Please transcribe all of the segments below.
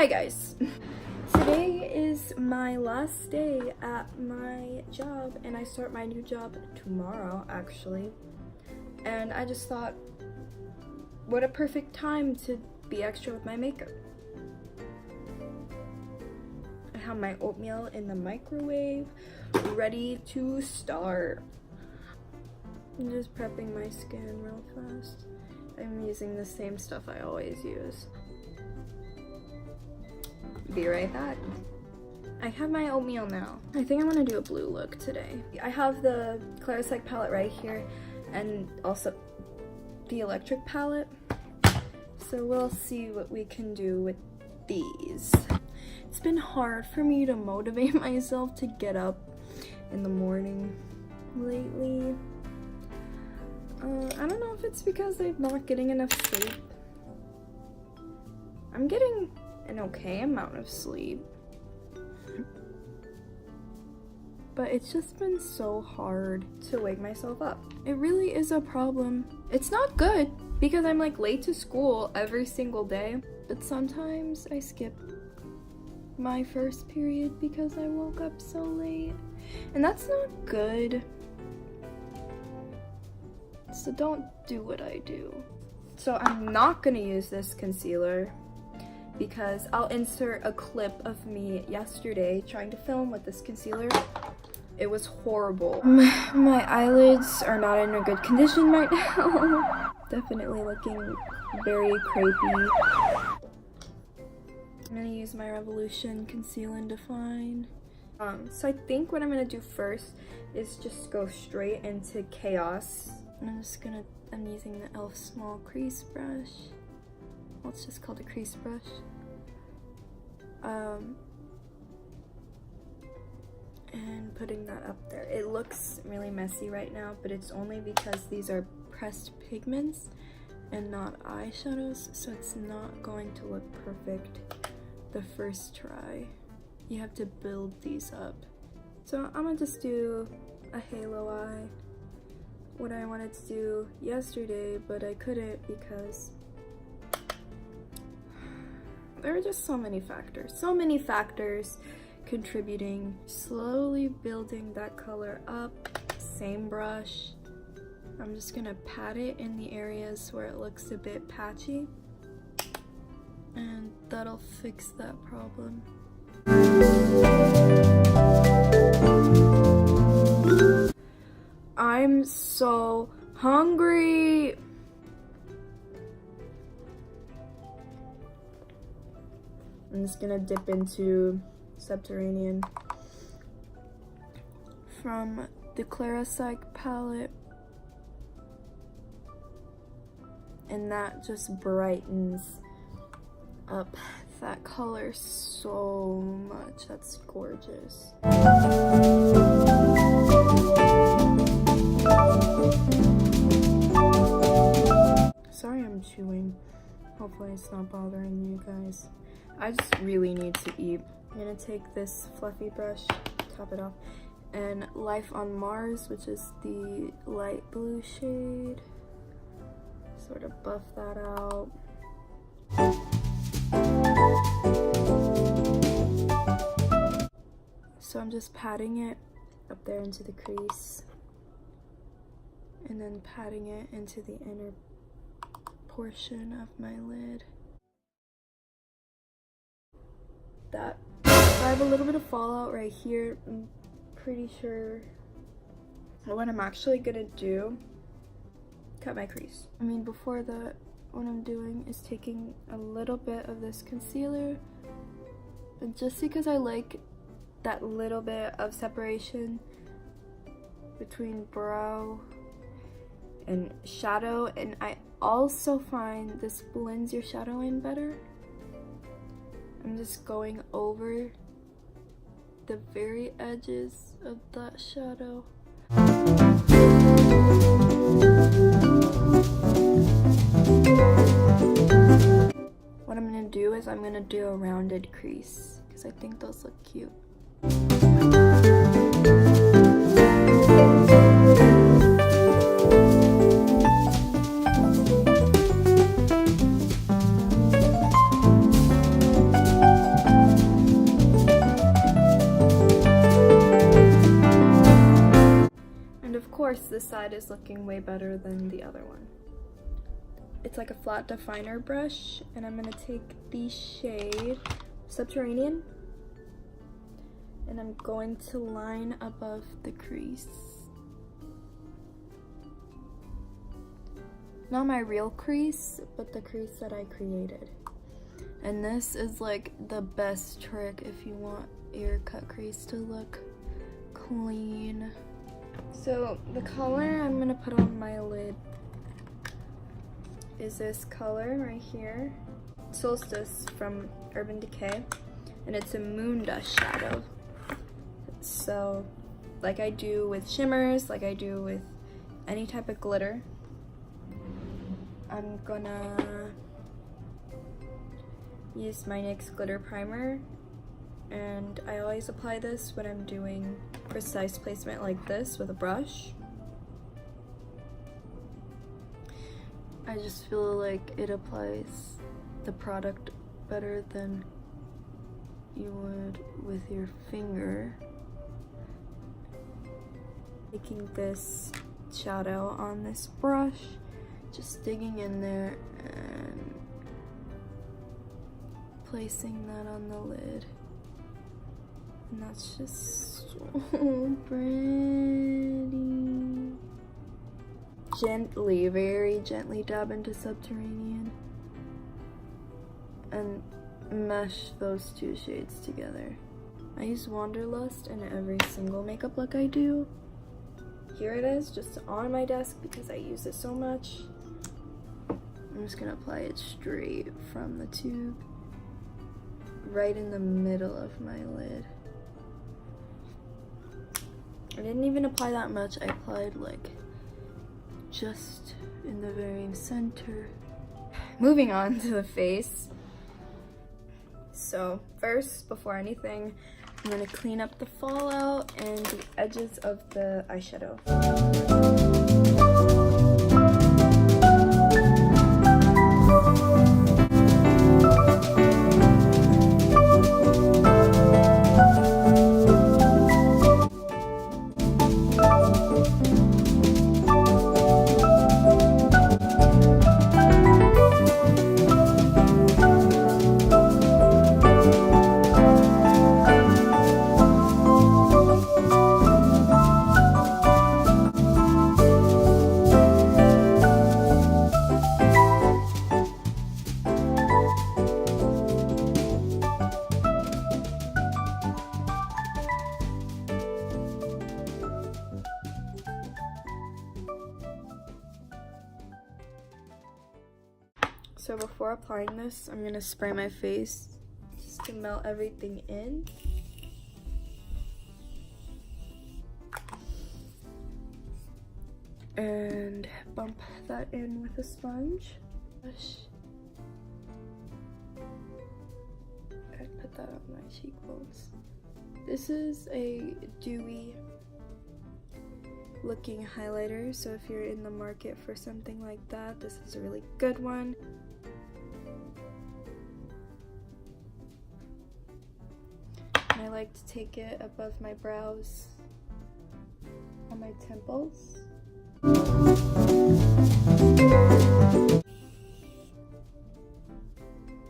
Hi guys. Today is my last day at my job and I start my new job tomorrow actually. And I just thought, what a perfect time to be extra with my makeup. I have my oatmeal in the microwave, ready to start. I'm just prepping my skin real fast. I'm using the same stuff I always use. Be right back. I have my oatmeal now. I think I'm gonna do a blue look today. I have the Clarisonic palette right here and also the electric palette. So we'll see what we can do with these. It's been hard for me to motivate myself to get up in the morning lately. I don't know if it's because I'm not getting enough sleep. I'm getting an okay amount of sleep, but it's just been so hard to wake myself up. It really is a problem. It's not good because I'm like late to school every single day, but sometimes I skip my first period because I woke up so late, and that's not good. So don't do what I do. So I'm not gonna use this concealer because I'll insert a clip of me yesterday trying to film with this concealer. It was horrible. My eyelids are not in a good condition right now. Definitely looking very crepey. I'm gonna use my Revolution Conceal and Define. So I think what I'm gonna do first is just go straight into Chaos. I'm using the e.l.f. small crease brush. Well, it's just called a crease brush. And putting that up there. It looks really messy right now, but it's only because these are pressed pigments and not eyeshadows, so it's not going to look perfect the first try. You have to build these up. So I'm gonna just do a halo eye. What I wanted to do yesterday, but I couldn't because there are just so many factors contributing. Slowly building that color up, same brush. I'm just gonna pat it in the areas where it looks a bit patchy, and that'll fix that problem. I'm so hungry. I'm just gonna dip into Subterranean from the Clarisonic palette, and that just brightens up that color so much. That's gorgeous. Sorry I'm chewing. Hopefully it's not bothering you guys. I just really need to eat. I'm gonna take this fluffy brush, top it off, and Life on Mars, which is the light blue shade. Sort of buff that out. So I'm just patting it up there into the crease, and then patting it into the inner portion of my lid. That I have a little bit of fallout right here. I'm pretty sure what I'm actually gonna do, cut my crease. I mean, before that, what I'm doing is taking a little bit of this concealer, and just because I like that little bit of separation between brow and shadow, and I also find this blends your shadow in better. I'm just going over the very edges of that shadow. What I'm gonna do is I'm gonna do a rounded crease because I think those look cute. course, this side is looking way better than the other one. It's like a flat definer brush, and I'm gonna take the shade Subterranean, and I'm going to line above the crease. Not my real crease, but the crease that I created. And this is like the best trick if you want your cut crease to look clean. So the color I'm gonna put on my lid is this color right here, Solstice from Urban Decay, and it's a moon dust shadow. So like I do with shimmers, like I do with any type of glitter, I'm gonna use my NYX glitter primer, and I always apply this when I'm doing precise placement like this with a brush. I just feel like it applies the product better than you would with your finger. Taking this shadow on this brush, just digging in there and placing that on the lid. And that's just so pretty. Gently, very gently dab into Subterranean and mesh those two shades together. I use Wanderlust in every single makeup look I do. Here it is, just on my desk because I use it so much. I'm just gonna apply it straight from the tube, right in the middle of my lid. I didn't even apply that much, I applied like just in the very center. Moving on to the face. So first, before anything, I'm gonna clean up the fallout and the edges of the eyeshadow. So before applying this, I'm gonna spray my face just to melt everything in. And bump that in with a sponge. I put that on my cheekbones. This is a dewy looking highlighter, so if you're in the market for something like that, this is a really good one. And I like to take it above my brows, on my temples.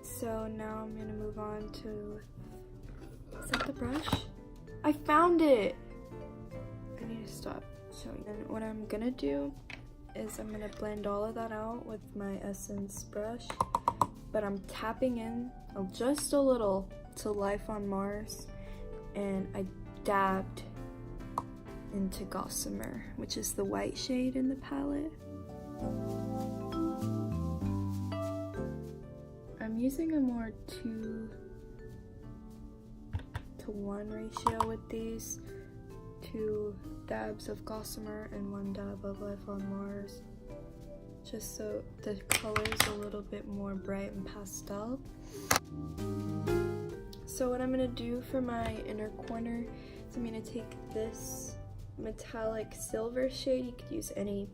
So now I'm gonna move on to, is that the brush? I found it! I need to stop showing. And what I'm gonna do is I'm gonna blend all of that out with my Essence brush, but I'm tapping in just a little to Life on Mars, and I dabbed into Gossamer, which is the white shade in the palette. I'm using a more 2:1 ratio with these. 2 dabs of Gossamer and 1 dab of Life on Mars, just so the color's a little bit more bright and pastel. So what I'm gonna do for my inner corner is I'm gonna take this metallic silver shade. You could use any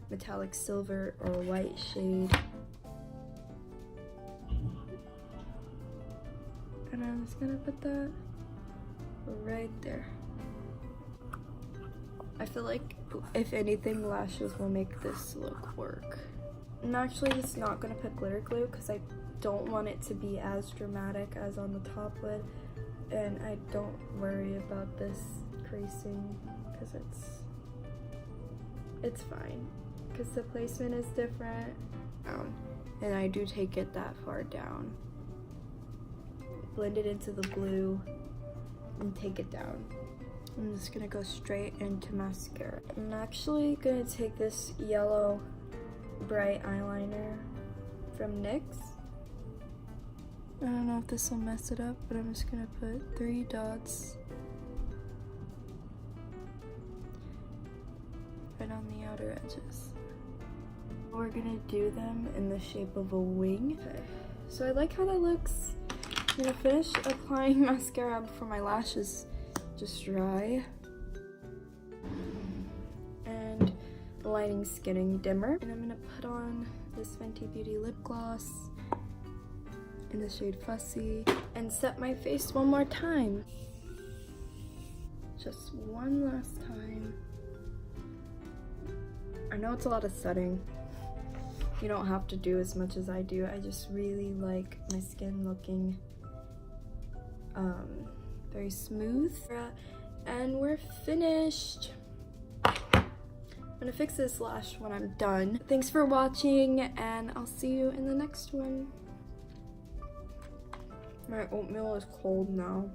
metallic silver or white shade. And I'm just gonna put that right there. I feel like if anything, lashes will make this look work. I'm actually just not gonna put glitter glue because I don't want it to be as dramatic as on the top lid, and I don't worry about this creasing because it's fine because the placement is different, and I do take it that far down, blend it into the blue and take it down. I'm just gonna go straight into mascara. I'm actually gonna take this yellow bright eyeliner from NYX. I don't know if this will mess it up, but I'm just gonna put 3 dots right on the outer edges. We're gonna do them in the shape of a wing. Okay. So I like how that looks. I'm gonna finish applying mascara before my lashes just dry. And lighting skinning dimmer. And I'm gonna put on this Fenty Beauty lip gloss in the shade Fussy and set my face one more time. Just one last time. I know it's a lot of setting. You don't have to do as much as I do. I just really like my skin looking very smooth. And we're finished. I'm gonna fix this lash when I'm done. Thanks for watching, and I'll see you in the next one. My oatmeal is cold now.